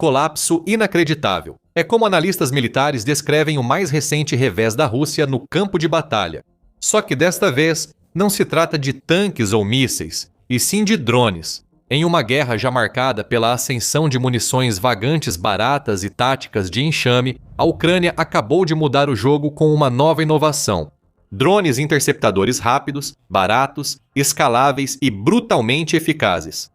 colapso inacreditável. É como analistas militares descrevem o mais recente revés da Rússia no campo de batalha. Só que desta vez, não se trata de tanques ou mísseis, e sim de drones. Em uma guerra já marcada pela ascensão de munições vagantes baratas e táticas de enxame, a Ucrânia acabou de mudar o jogo com uma nova inovação. Drones interceptadores rápidos, baratos, escaláveis e brutalmente eficazes.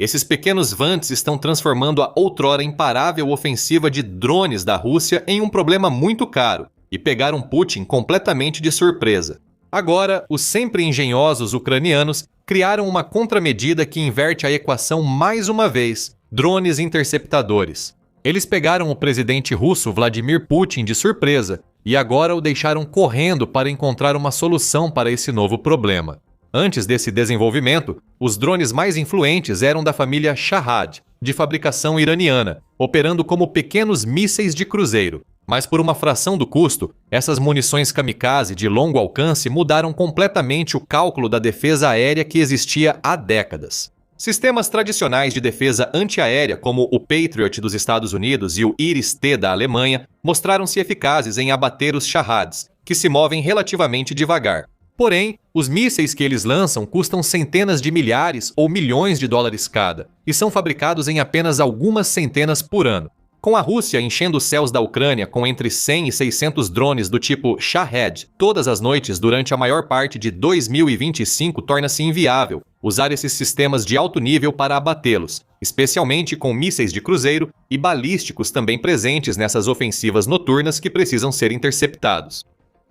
Esses pequenos vantes estão transformando a outrora imparável ofensiva de drones da Rússia em um problema muito caro e pegaram Putin completamente de surpresa. Agora, os sempre engenhosos ucranianos criaram uma contramedida que inverte a equação mais uma vez: drones interceptadores. Eles pegaram o presidente russo Vladimir Putin de surpresa e agora o deixaram correndo para encontrar uma solução para esse novo problema. Antes desse desenvolvimento, os drones mais influentes eram da família Shahed, de fabricação iraniana, operando como pequenos mísseis de cruzeiro. Mas por uma fração do custo, essas munições kamikaze de longo alcance mudaram completamente o cálculo da defesa aérea que existia há décadas. Sistemas tradicionais de defesa antiaérea, como o Patriot dos Estados Unidos e o Iris-T da Alemanha, mostraram-se eficazes em abater os Shaheds, que se movem relativamente devagar. Porém, os mísseis que eles lançam custam centenas de milhares ou milhões de dólares cada, e são fabricados em apenas algumas centenas por ano. Com a Rússia enchendo os céus da Ucrânia com entre 100 e 600 drones do tipo Shahed todas as noites durante a maior parte de 2025, torna-se inviável usar esses sistemas de alto nível para abatê-los, especialmente com mísseis de cruzeiro e balísticos também presentes nessas ofensivas noturnas que precisam ser interceptados.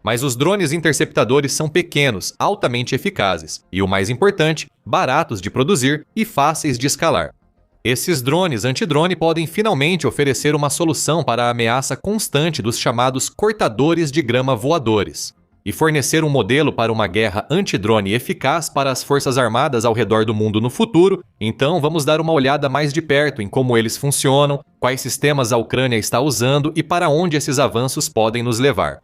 Mas os drones interceptadores são pequenos, altamente eficazes e, o mais importante, baratos de produzir e fáceis de escalar. Esses drones antidrone podem finalmente oferecer uma solução para a ameaça constante dos chamados cortadores de grama voadores e fornecer um modelo para uma guerra antidrone eficaz para as forças armadas ao redor do mundo no futuro. Então vamos dar uma olhada mais de perto em como eles funcionam, quais sistemas a Ucrânia está usando e para onde esses avanços podem nos levar.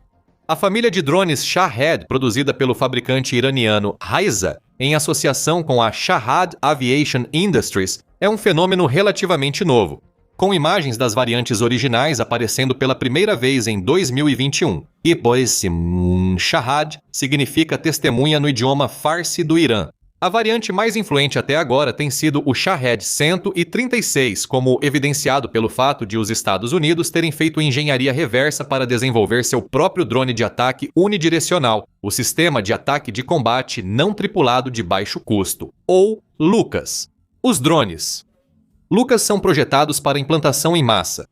A família de drones Shahed, produzida pelo fabricante iraniano Raiza, em associação com a Shahed Aviation Industries, é um fenômeno relativamente novo, com imagens das variantes originais aparecendo pela primeira vez em 2021. E pois Shahed significa testemunha no idioma Farsi do Irã. A variante mais influente até agora tem sido o Shahed 136, como evidenciado pelo fato de os Estados Unidos terem feito engenharia reversa para desenvolver seu próprio drone de ataque unidirecional, o Sistema de Ataque de Combate Não Tripulado de Baixo Custo, ou LUCAS. Os drones. LUCAS são projetados para implantação em massa,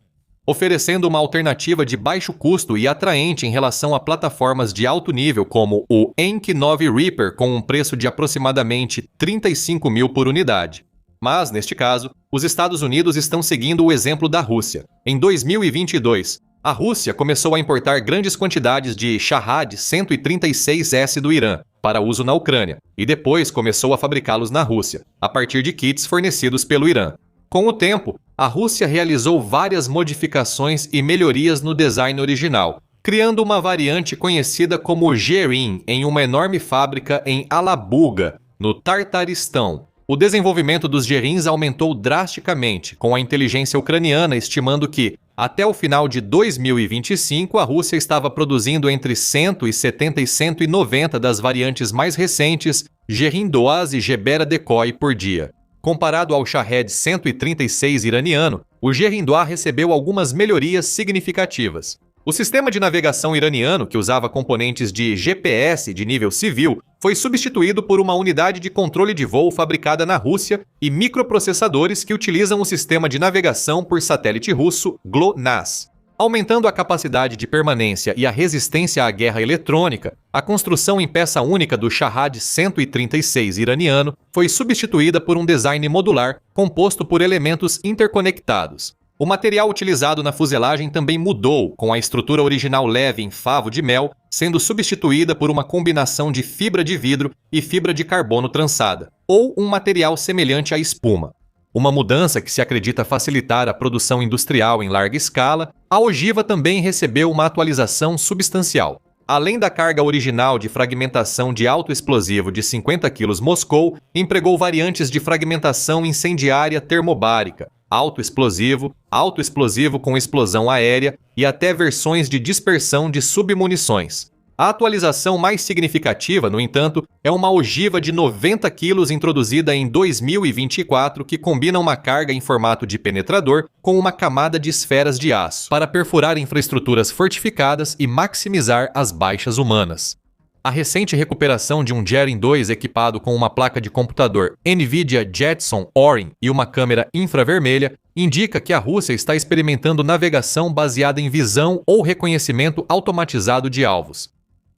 oferecendo uma alternativa de baixo custo e atraente em relação a plataformas de alto nível como o Enki 9 Reaper, com um preço de aproximadamente 35 mil por unidade. Mas, neste caso, os Estados Unidos estão seguindo o exemplo da Rússia. Em 2022, a Rússia começou a importar grandes quantidades de Shahed 136S do Irã para uso na Ucrânia e depois começou a fabricá-los na Rússia, a partir de kits fornecidos pelo Irã. Com o tempo, a Rússia realizou várias modificações e melhorias no design original, criando uma variante conhecida como Gerin em uma enorme fábrica em Alabuga, no Tartaristão. O desenvolvimento dos Gerins aumentou drasticamente, com a inteligência ucraniana estimando que, até o final de 2025, a Rússia estava produzindo entre 170 e 190 das variantes mais recentes Gerin 2 e Gebera Decoy por dia. Comparado ao Shahed 136 iraniano, o Gerin-2 recebeu algumas melhorias significativas. O sistema de navegação iraniano, que usava componentes de GPS de nível civil, foi substituído por uma unidade de controle de voo fabricada na Rússia e microprocessadores que utilizam o sistema de navegação por satélite russo GLONASS. Aumentando a capacidade de permanência e a resistência à guerra eletrônica, a construção em peça única do Shahed 136 iraniano foi substituída por um design modular composto por elementos interconectados. O material utilizado na fuselagem também mudou, com a estrutura original leve em favo de mel sendo substituída por uma combinação de fibra de vidro e fibra de carbono trançada, ou um material semelhante à espuma. Uma mudança que se acredita facilitar a produção industrial em larga escala, a ogiva também recebeu uma atualização substancial. Além da carga original de fragmentação de alto explosivo de 50 kg Moscou, empregou variantes de fragmentação incendiária termobárica, autoexplosivo com explosão aérea e até versões de dispersão de submunições. A atualização mais significativa, no entanto, é uma ogiva de 90 kg introduzida em 2024 que combina uma carga em formato de penetrador com uma camada de esferas de aço para perfurar infraestruturas fortificadas e maximizar as baixas humanas. A recente recuperação de um Jerem 2 equipado com uma placa de computador NVIDIA Jetson Orin e uma câmera infravermelha indica que a Rússia está experimentando navegação baseada em visão ou reconhecimento automatizado de alvos.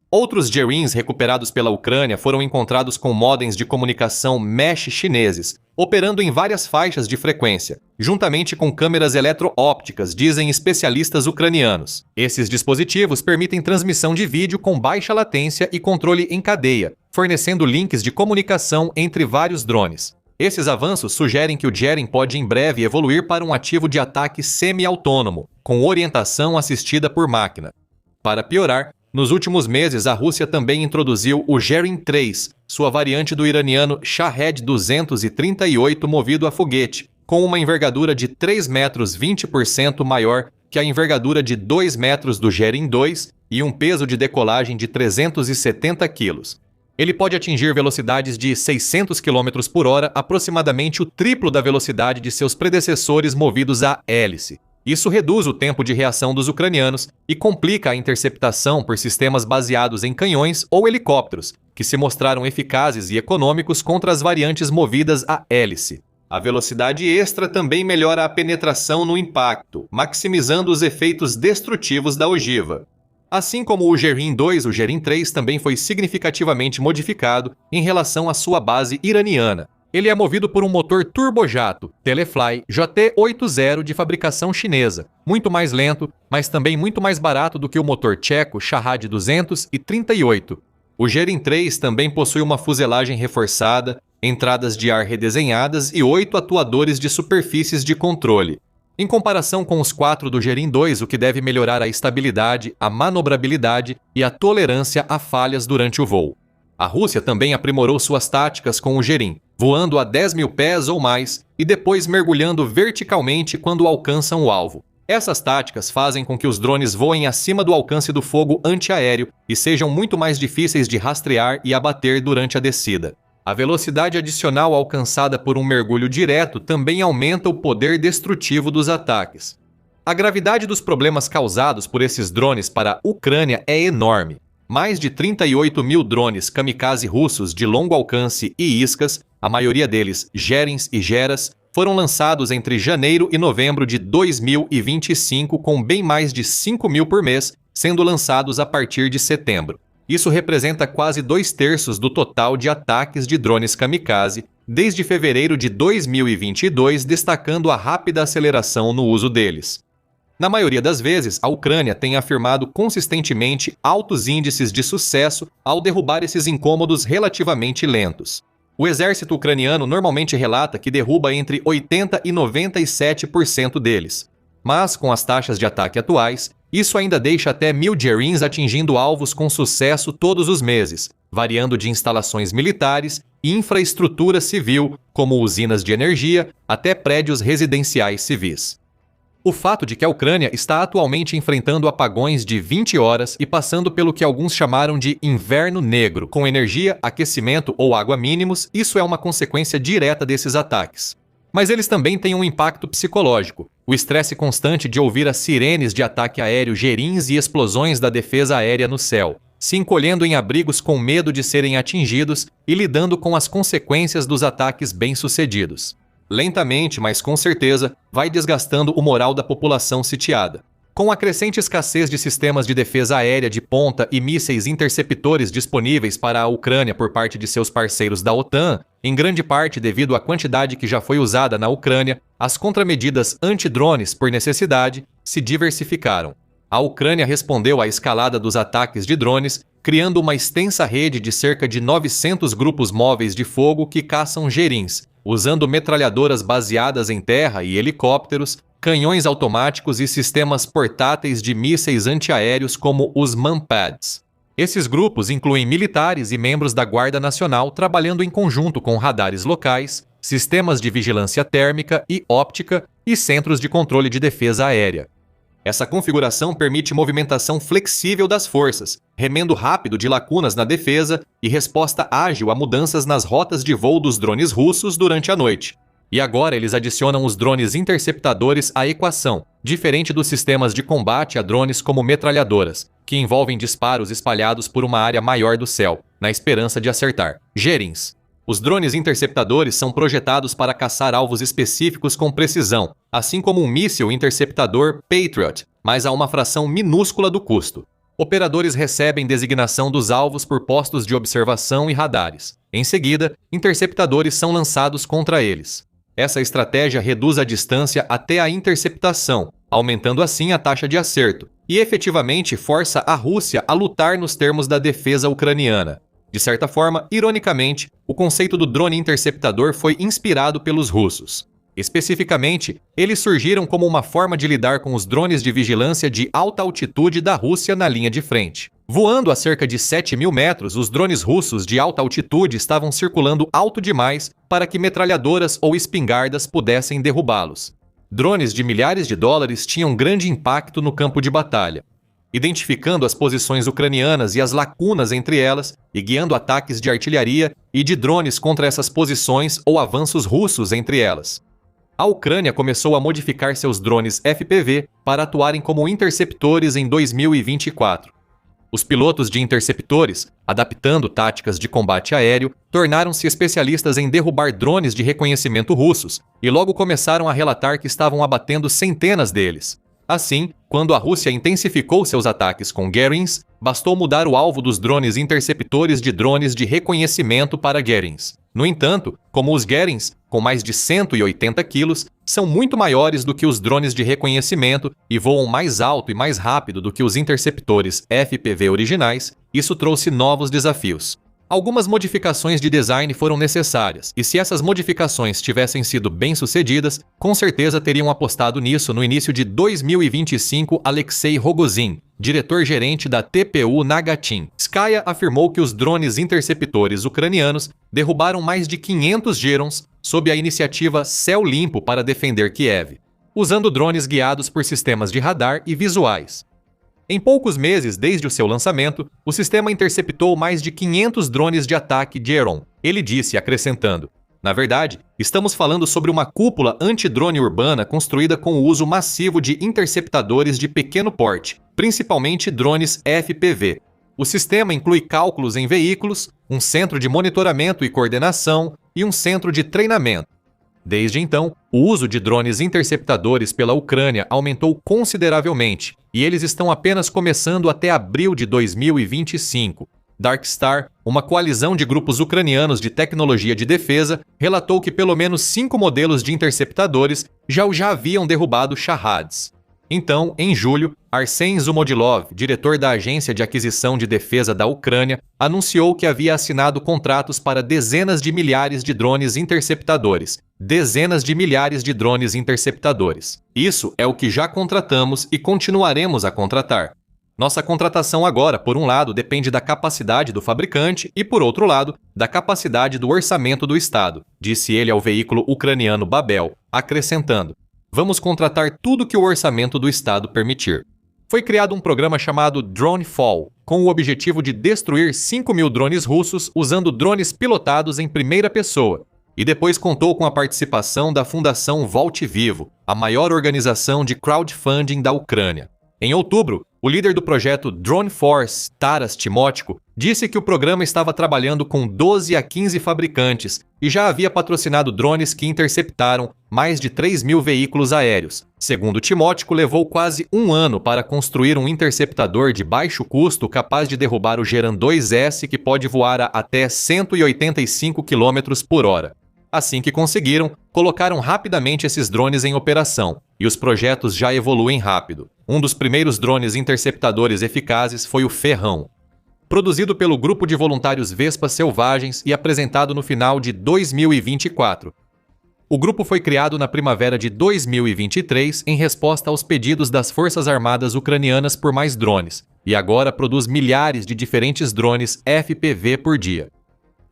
Outros Jerins recuperados pela Ucrânia foram encontrados com modems de comunicação mesh chineses, operando em várias faixas de frequência, juntamente com câmeras eletroópticas, dizem especialistas ucranianos. Esses dispositivos permitem transmissão de vídeo com baixa latência e controle em cadeia, fornecendo links de comunicação entre vários drones. Esses avanços sugerem que o Jerem pode em breve evoluir para um ativo de ataque semi-autônomo, com orientação assistida por máquina. Para piorar, nos últimos meses, a Rússia também introduziu o Jerem 3, sua variante do iraniano Shahed 238 movido a foguete, com uma envergadura de 3 metros 20% maior que a envergadura de 2 metros do Jerem 2 e um peso de decolagem de 370 kg. Ele pode atingir velocidades de 600 km por hora, aproximadamente o triplo da velocidade de seus predecessores movidos a hélice. Isso reduz o tempo de reação dos ucranianos e complica a interceptação por sistemas baseados em canhões ou helicópteros, que se mostraram eficazes e econômicos contra as variantes movidas a hélice. A velocidade extra também melhora a penetração no impacto, maximizando os efeitos destrutivos da ogiva. Assim como o Jerem 2, o Jerem 3 também foi significativamente modificado em relação à sua base iraniana. Ele é movido por um motor turbojato Telefly JT80 de fabricação chinesa, muito mais lento, mas também muito mais barato do que o motor tcheco Shahed 238. O Jerem 3 também possui uma fuselagem reforçada, entradas de ar redesenhadas e 8 atuadores de superfícies de controle. Em comparação com os 4 do Jerem 2, o que deve melhorar a estabilidade, a manobrabilidade e a tolerância a falhas durante o voo. A Rússia também aprimorou suas táticas com o Jerem, voando a 10 mil pés ou mais e depois mergulhando verticalmente quando alcançam o alvo. Essas táticas fazem com que os drones voem acima do alcance do fogo antiaéreo e sejam muito mais difíceis de rastrear e abater durante a descida. A velocidade adicional alcançada por um mergulho direto também aumenta o poder destrutivo dos ataques. A gravidade dos problemas causados por esses drones para a Ucrânia é enorme. Mais de 38 mil drones kamikaze russos de longo alcance e iscas, a maioria deles Jerens e Geras, foram lançados entre janeiro e novembro de 2025, com bem mais de 5 mil por mês, sendo lançados a partir de setembro. Isso representa quase 2/3 do total de ataques de drones kamikaze desde fevereiro de 2022, destacando a rápida aceleração no uso deles. Na maioria das vezes, a Ucrânia tem afirmado consistentemente altos índices de sucesso ao derrubar esses incômodos relativamente lentos. O exército ucraniano normalmente relata que derruba entre 80% e 97% deles. Mas, com as taxas de ataque atuais, isso ainda deixa até 1.000 Jerins atingindo alvos com sucesso todos os meses, variando de instalações militares e infraestrutura civil, como usinas de energia, até prédios residenciais civis. O fato de que a Ucrânia está atualmente enfrentando apagões de 20 horas e passando pelo que alguns chamaram de inverno negro, com energia, aquecimento ou água mínimos, isso é uma consequência direta desses ataques. Mas eles também têm um impacto psicológico. O estresse constante de ouvir as sirenes de ataque aéreo, Jerins e explosões da defesa aérea no céu, se encolhendo em abrigos com medo de serem atingidos e lidando com as consequências dos ataques bem-sucedidos. Lentamente, mas com certeza, vai desgastando o moral da população sitiada. Com a crescente escassez de sistemas de defesa aérea de ponta e mísseis interceptores disponíveis para a Ucrânia por parte de seus parceiros da OTAN, em grande parte devido à quantidade que já foi usada na Ucrânia, as contramedidas antidrones, por necessidade, se diversificaram. A Ucrânia respondeu à escalada dos ataques de drones, criando uma extensa rede de cerca de 900 grupos móveis de fogo que caçam Jerins, usando metralhadoras baseadas em terra e helicópteros, canhões automáticos e sistemas portáteis de mísseis antiaéreos como os Manpads. Esses grupos incluem militares e membros da Guarda Nacional trabalhando em conjunto com radares locais, sistemas de vigilância térmica e óptica e centros de controle de defesa aérea. Essa configuração permite movimentação flexível das forças, remendo rápido de lacunas na defesa e resposta ágil a mudanças nas rotas de voo dos drones russos durante a noite. E agora eles adicionam os drones interceptadores à equação, diferente dos sistemas de combate a drones como metralhadoras, que envolvem disparos espalhados por uma área maior do céu, na esperança de acertar. Gerins. Os drones interceptadores são projetados para caçar alvos específicos com precisão, assim como um míssil interceptador Patriot, mas a uma fração minúscula do custo. Operadores recebem designação dos alvos por postos de observação e radares. Em seguida, interceptadores são lançados contra eles. Essa estratégia reduz a distância até a interceptação, aumentando assim a taxa de acerto, e efetivamente força a Rússia a lutar nos termos da defesa ucraniana. De certa forma, ironicamente, o conceito do drone interceptador foi inspirado pelos russos. Especificamente, eles surgiram como uma forma de lidar com os drones de vigilância de alta altitude da Rússia na linha de frente. Voando a cerca de 7.000 metros, os drones russos de alta altitude estavam circulando alto demais para que metralhadoras ou espingardas pudessem derrubá-los. Drones de milhares de dólares tinham grande impacto no campo de batalha, identificando as posições ucranianas e as lacunas entre elas e guiando ataques de artilharia e de drones contra essas posições ou avanços russos entre elas. A Ucrânia começou a modificar seus drones FPV para atuarem como interceptores em 2024. Os pilotos de interceptores, adaptando táticas de combate aéreo, tornaram-se especialistas em derrubar drones de reconhecimento russos e logo começaram a relatar que estavam abatendo centenas deles. Assim, quando a Rússia intensificou seus ataques com Gerins, bastou mudar o alvo dos drones interceptores de drones de reconhecimento para Gerins. No entanto, como os Gerins, com mais de 180 quilos, são muito maiores do que os drones de reconhecimento e voam mais alto e mais rápido do que os interceptores FPV originais, isso trouxe novos desafios. Algumas modificações de design foram necessárias, e se essas modificações tivessem sido bem-sucedidas, com certeza teriam apostado nisso no início de 2025 Alexei Rogozin, diretor-gerente da TPU Nagatin. Skaya afirmou que os drones interceptores ucranianos derrubaram mais de 500 Gerons sob a iniciativa Céu Limpo para defender Kiev, usando drones guiados por sistemas de radar e visuais. Em poucos meses desde o seu lançamento, o sistema interceptou mais de 500 drones de ataque Geron. Ele disse, acrescentando: "Na verdade, estamos falando sobre uma cúpula antidrone urbana construída com o uso massivo de interceptadores de pequeno porte, principalmente drones FPV. O sistema inclui cálculos em veículos, um centro de monitoramento e coordenação e um centro de treinamento. Desde então, o uso de drones interceptadores pela Ucrânia aumentou consideravelmente, e eles estão apenas começando até abril de 2025. Darkstar, uma coalizão de grupos ucranianos de tecnologia de defesa, relatou que pelo menos 5 modelos de interceptadores já haviam derrubado Shahads. Então, em julho, Arsen Zumodilov, diretor da Agência de Aquisição de Defesa da Ucrânia, anunciou que havia assinado contratos para dezenas de milhares de drones interceptadores. Dezenas de milhares de drones interceptadores. Isso é o que já contratamos e continuaremos a contratar. Nossa contratação agora, por um lado, depende da capacidade do fabricante e, por outro lado, da capacidade do orçamento do Estado", disse ele ao veículo ucraniano Babel, acrescentando: "Vamos contratar tudo que o orçamento do Estado permitir." Foi criado um programa chamado Dronefall, com o objetivo de destruir 5.000 drones russos usando drones pilotados em primeira pessoa, e depois contou com a participação da Fundação Volte Vivo, a maior organização de crowdfunding da Ucrânia. Em outubro, o líder do projeto Drone Force, Taras Timótico, disse que o programa estava trabalhando com 12 a 15 fabricantes e já havia patrocinado drones que interceptaram mais de 3.000 veículos aéreos. Segundo Timótico, levou quase um ano para construir um interceptador de baixo custo capaz de derrubar o Geran 2S, que pode voar a até 185 km por hora. Assim que conseguiram, colocaram rapidamente esses drones em operação, e os projetos já evoluem rápido. Um dos primeiros drones interceptadores eficazes foi o Ferrão, produzido pelo grupo de voluntários Vespas Selvagens e apresentado no final de 2024. O grupo foi criado na primavera de 2023 em resposta aos pedidos das Forças Armadas ucranianas por mais drones, e agora produz milhares de diferentes drones FPV por dia.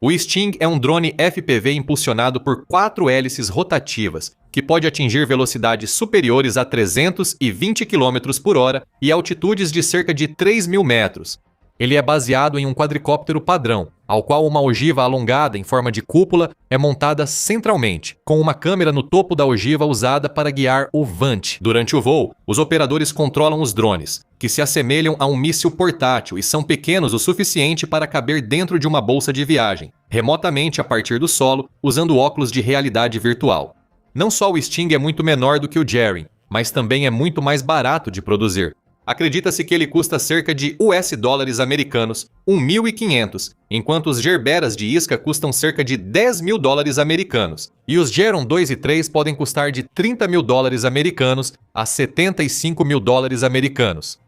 O Sting é um drone FPV impulsionado por 4 hélices rotativas, que pode atingir velocidades superiores a 320 km por hora e altitudes de cerca de 3.000 metros. Ele é baseado em um quadricóptero padrão, ao qual uma ogiva alongada em forma de cúpula é montada centralmente, com uma câmera no topo da ogiva usada para guiar o Vant. Durante o voo, os operadores controlam os drones, que se assemelham a um míssil portátil e são pequenos o suficiente para caber dentro de uma bolsa de viagem, remotamente a partir do solo, usando óculos de realidade virtual. Não só o Sting é muito menor do que o Jerry, mas também é muito mais barato de produzir. Acredita-se que ele custa cerca de US$ americanos, 1.500, enquanto os Gerberas de isca custam cerca de US$ 10.000 americanos, e os Geron 2 e 3 podem custar de US$ 30.000 americanos a US$ 75.000 americanos.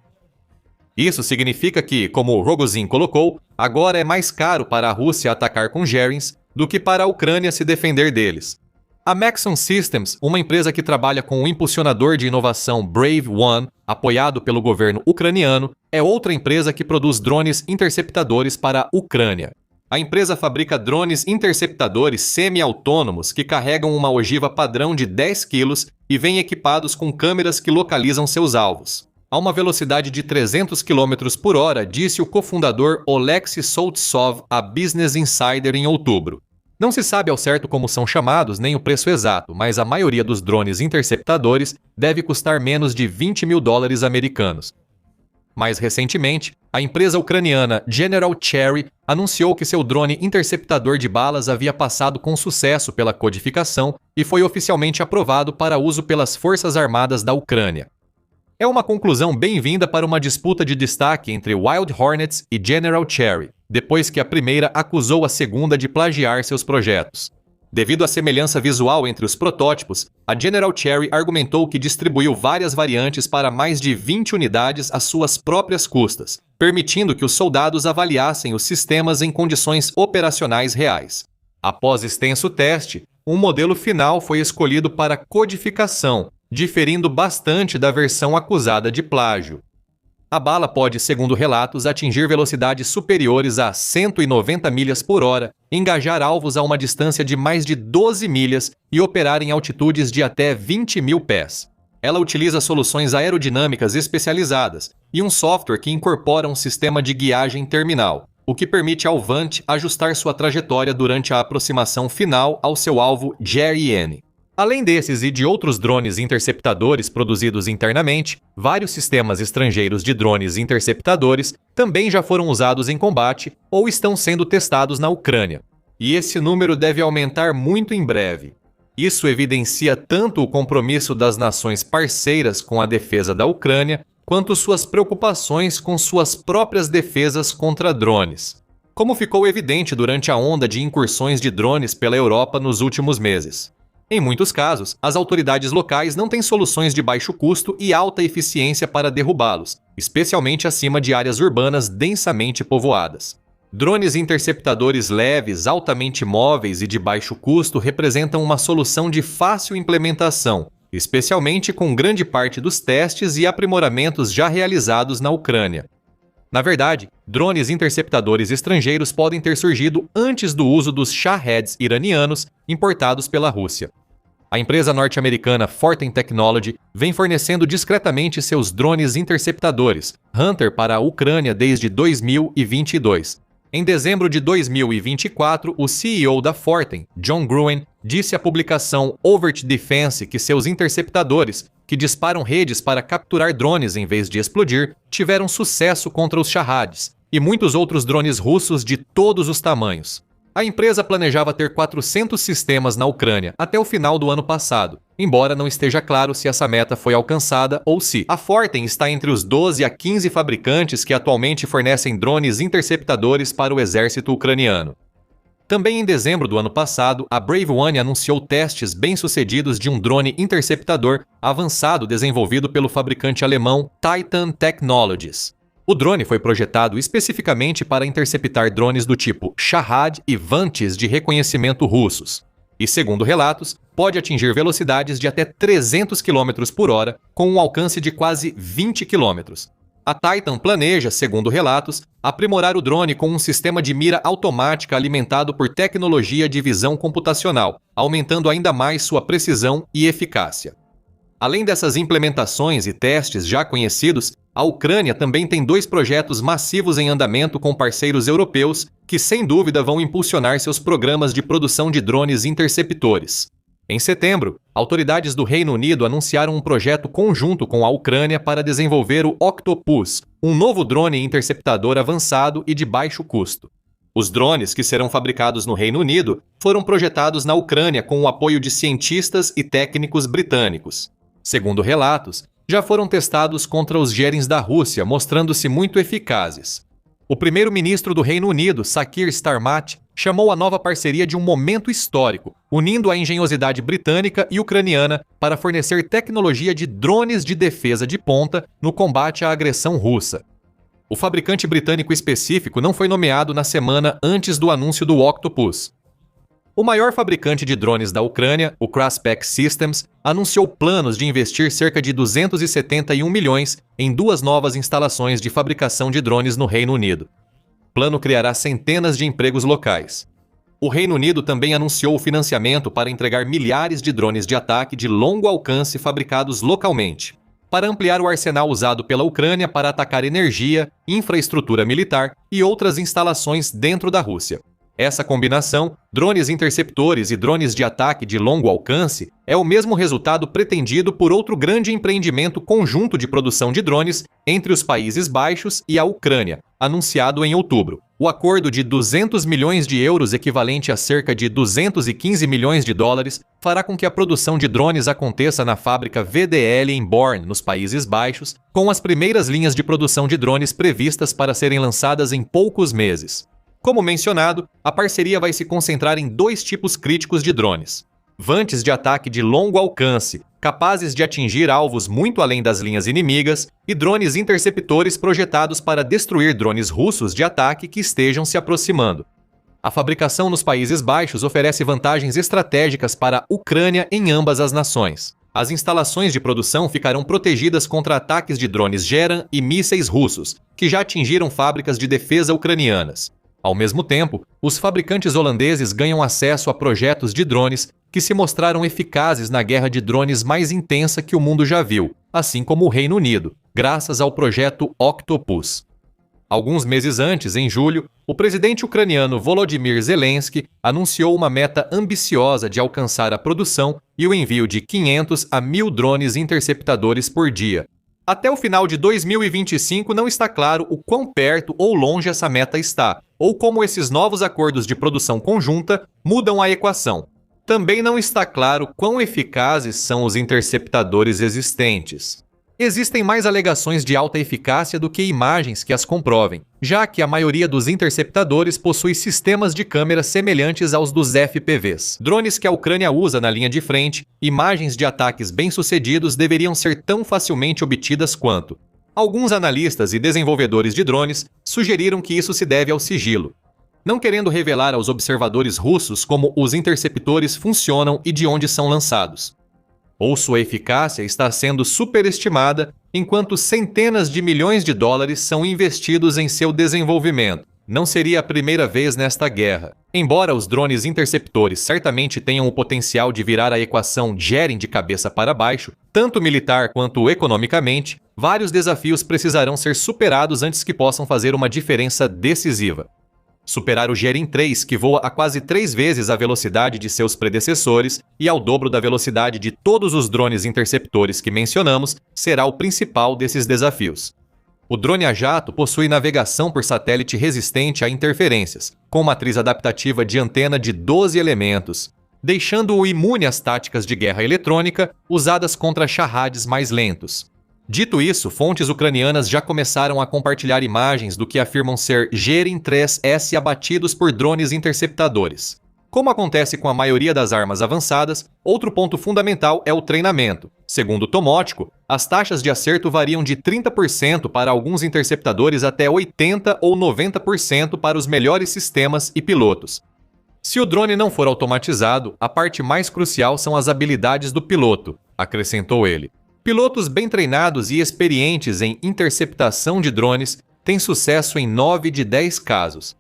Isso significa que, como o Rogozin colocou, agora é mais caro para a Rússia atacar com Gerins do que para a Ucrânia se defender deles. A Maxon Systems, uma empresa que trabalha com o impulsionador de inovação Brave One, apoiado pelo governo ucraniano, é outra empresa que produz drones interceptadores para a Ucrânia. A empresa fabrica drones interceptadores semi-autônomos que carregam uma ogiva padrão de 10 kg e vêm equipados com câmeras que localizam seus alvos. A uma velocidade de 300 km por hora, disse o cofundador Oleksiy Soltsov a Business Insider em outubro. Não se sabe ao certo como são chamados nem o preço exato, mas a maioria dos drones interceptadores deve custar menos de $20.000 americanos. Mais recentemente, a empresa ucraniana General Cherry anunciou que seu drone interceptador de balas havia passado com sucesso pela codificação e foi oficialmente aprovado para uso pelas Forças Armadas da Ucrânia. É uma conclusão bem-vinda para uma disputa de destaque entre Wild Hornets e General Cherry, depois que a primeira acusou a segunda de plagiar seus projetos. Devido à semelhança visual entre os protótipos, a General Cherry argumentou que distribuiu várias variantes para mais de 20 unidades às suas próprias custas, permitindo que os soldados avaliassem os sistemas em condições operacionais reais. Após extenso teste, um modelo final foi escolhido para codificação, diferindo bastante da versão acusada de plágio. A bala pode, segundo relatos, atingir velocidades superiores a 190 milhas por hora, engajar alvos a uma distância de mais de 12 milhas e operar em altitudes de até 20.000 pés. Ela utiliza soluções aerodinâmicas especializadas e um software que incorpora um sistema de guiagem terminal, o que permite ao Vant ajustar sua trajetória durante a aproximação final ao seu alvo GERI-N. Além desses e de outros drones interceptadores produzidos internamente, vários sistemas estrangeiros de drones interceptadores também já foram usados em combate ou estão sendo testados na Ucrânia. E esse número deve aumentar muito em breve. Isso evidencia tanto o compromisso das nações parceiras com a defesa da Ucrânia, quanto suas preocupações com suas próprias defesas contra drones, como ficou evidente durante a onda de incursões de drones pela Europa nos últimos meses. Em muitos casos, as autoridades locais não têm soluções de baixo custo e alta eficiência para derrubá-los, especialmente acima de áreas urbanas densamente povoadas. Drones interceptadores leves, altamente móveis e de baixo custo representam uma solução de fácil implementação, especialmente com grande parte dos testes e aprimoramentos já realizados na Ucrânia. Na verdade, drones interceptadores estrangeiros podem ter surgido antes do uso dos Shaheds iranianos importados pela Rússia. A empresa norte-americana Forten Technology vem fornecendo discretamente seus drones interceptadores Hunter para a Ucrânia desde 2022. Em dezembro de 2024, o CEO da Forten, John Gruen, disse à publicação Overt Defense que seus interceptadores, que disparam redes para capturar drones em vez de explodir, tiveram sucesso contra os Shaheds e muitos outros drones russos de todos os tamanhos. A empresa planejava ter 400 sistemas na Ucrânia até o final do ano passado, embora não esteja claro se essa meta foi alcançada ou se a Forten está entre os 12 a 15 fabricantes que atualmente fornecem drones interceptadores para o exército ucraniano. Também em dezembro do ano passado, a Brave One anunciou testes bem-sucedidos de um drone interceptador avançado desenvolvido pelo fabricante alemão Titan Technologies. O drone foi projetado especificamente para interceptar drones do tipo Shahed e Vantes de reconhecimento russos. E, segundo relatos, pode atingir velocidades de até 300 km por hora, com um alcance de quase 20 km. A Titan planeja, segundo relatos, aprimorar o drone com um sistema de mira automática alimentado por tecnologia de visão computacional, aumentando ainda mais sua precisão e eficácia. Além dessas implementações e testes já conhecidos, a Ucrânia também tem 2 projetos massivos em andamento com parceiros europeus que, sem dúvida, vão impulsionar seus programas de produção de drones interceptores. Em setembro, autoridades do Reino Unido anunciaram um projeto conjunto com a Ucrânia para desenvolver o Octopus, um novo drone interceptador avançado e de baixo custo. Os drones, que serão fabricados no Reino Unido, foram projetados na Ucrânia com o apoio de cientistas e técnicos britânicos. Segundo relatos, já foram testados contra os Gerins da Rússia, mostrando-se muito eficazes. O primeiro-ministro do Reino Unido, Sir Keir Starmer, chamou a nova parceria de um momento histórico, unindo a engenhosidade britânica e ucraniana para fornecer tecnologia de drones de defesa de ponta no combate à agressão russa. O fabricante britânico específico não foi nomeado na semana antes do anúncio do Octopus. O maior fabricante de drones da Ucrânia, o Crasspec Systems, anunciou planos de investir cerca de 271 milhões em 2 novas instalações de fabricação de drones no Reino Unido. O plano criará centenas de empregos locais. O Reino Unido também anunciou o financiamento para entregar milhares de drones de ataque de longo alcance fabricados localmente, para ampliar o arsenal usado pela Ucrânia para atacar energia, infraestrutura militar e outras instalações dentro da Rússia. Essa combinação, drones interceptores e drones de ataque de longo alcance, é o mesmo resultado pretendido por outro grande empreendimento conjunto de produção de drones entre os Países Baixos e a Ucrânia, anunciado em outubro. O acordo de 200 milhões de euros, equivalente a cerca de 215 milhões de dólares, fará com que a produção de drones aconteça na fábrica VDL em Born, nos Países Baixos, com as primeiras linhas de produção de drones previstas para serem lançadas em poucos meses. Como mencionado, a parceria vai se concentrar em 2 tipos críticos de drones. Vantes de ataque de longo alcance, capazes de atingir alvos muito além das linhas inimigas, e drones interceptores projetados para destruir drones russos de ataque que estejam se aproximando. A fabricação nos Países Baixos oferece vantagens estratégicas para a Ucrânia em ambas as nações. As instalações de produção ficarão protegidas contra ataques de drones Geran e mísseis russos, que já atingiram fábricas de defesa ucranianas. Ao mesmo tempo, os fabricantes holandeses ganham acesso a projetos de drones que se mostraram eficazes na guerra de drones mais intensa que o mundo já viu, assim como o Reino Unido, graças ao projeto Octopus. Alguns meses antes, em julho, o presidente ucraniano Volodymyr Zelensky anunciou uma meta ambiciosa de alcançar a produção e o envio de 500 a 1.000 drones interceptadores por dia. Até o final de 2025 não está claro o quão perto ou longe essa meta está, ou como esses novos acordos de produção conjunta mudam a equação. Também não está claro quão eficazes são os interceptadores existentes. Existem mais alegações de alta eficácia do que imagens que as comprovem, já que a maioria dos interceptadores possui sistemas de câmera semelhantes aos dos FPVs. Drones que a Ucrânia usa na linha de frente, imagens de ataques bem-sucedidos deveriam ser tão facilmente obtidas quanto. Alguns analistas e desenvolvedores de drones sugeriram que isso se deve ao sigilo, não querendo revelar aos observadores russos como os interceptores funcionam e de onde são lançados. Ou sua eficácia está sendo superestimada, enquanto centenas de milhões de dólares são investidos em seu desenvolvimento. Não seria a primeira vez nesta guerra. Embora os drones interceptores certamente tenham o potencial de virar a equação Gerin de cabeça para baixo, tanto militar quanto economicamente, vários desafios precisarão ser superados antes que possam fazer uma diferença decisiva. Superar o Gerin 3, que voa a quase 3 vezes a velocidade de seus predecessores e ao dobro da velocidade de todos os drones interceptores que mencionamos, será o principal desses desafios. O drone a jato possui navegação por satélite resistente a interferências, com matriz adaptativa de antena de 12 elementos, deixando-o imune às táticas de guerra eletrônica usadas contra charrades mais lentos. Dito isso, fontes ucranianas já começaram a compartilhar imagens do que afirmam ser Gerin 3S abatidos por drones interceptadores. Como acontece com a maioria das armas avançadas, outro ponto fundamental é o treinamento. Segundo Tomótico, as taxas de acerto variam de 30% para alguns interceptadores até 80% ou 90% para os melhores sistemas e pilotos. Se o drone não for automatizado, a parte mais crucial são as habilidades do piloto, acrescentou ele. Pilotos bem treinados e experientes em interceptação de drones têm sucesso em 9 de 10 casos.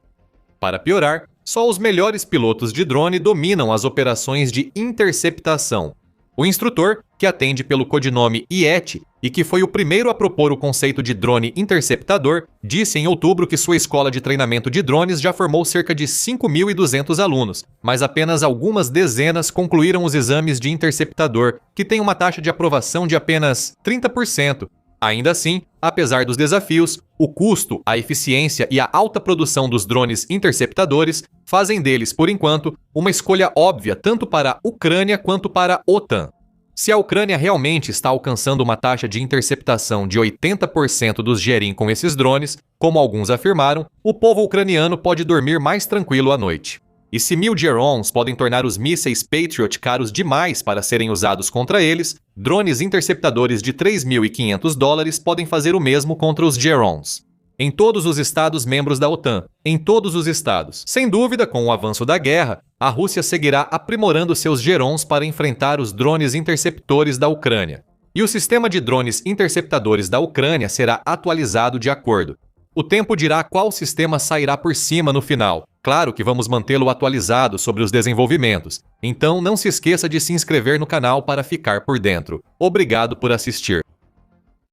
Para piorar, só os melhores pilotos de drone dominam as operações de interceptação. O instrutor, que atende pelo codinome Yeti e que foi o primeiro a propor o conceito de drone interceptador, disse em outubro que sua escola de treinamento de drones já formou cerca de 5.200 alunos, mas apenas algumas dezenas concluíram os exames de interceptador, que tem uma taxa de aprovação de apenas 30%. Ainda assim, apesar dos desafios, o custo, a eficiência e a alta produção dos drones interceptadores fazem deles, por enquanto, uma escolha óbvia tanto para a Ucrânia quanto para a OTAN. Se a Ucrânia realmente está alcançando uma taxa de interceptação de 80% dos Gerin com esses drones, como alguns afirmaram, o povo ucraniano pode dormir mais tranquilo à noite. E se 1.000 Gerons podem tornar os mísseis Patriot caros demais para serem usados contra eles, drones interceptadores de $3.500 podem fazer o mesmo contra os Gerons. Em todos os estados membros da OTAN, em todos os estados. Sem dúvida, com o avanço da guerra, a Rússia seguirá aprimorando seus Gerons para enfrentar os drones interceptores da Ucrânia. E o sistema de drones interceptadores da Ucrânia será atualizado de acordo. O tempo dirá qual sistema sairá por cima no final. Claro que vamos mantê-lo atualizado sobre os desenvolvimentos. Então não se esqueça de se inscrever no canal para ficar por dentro. Obrigado por assistir.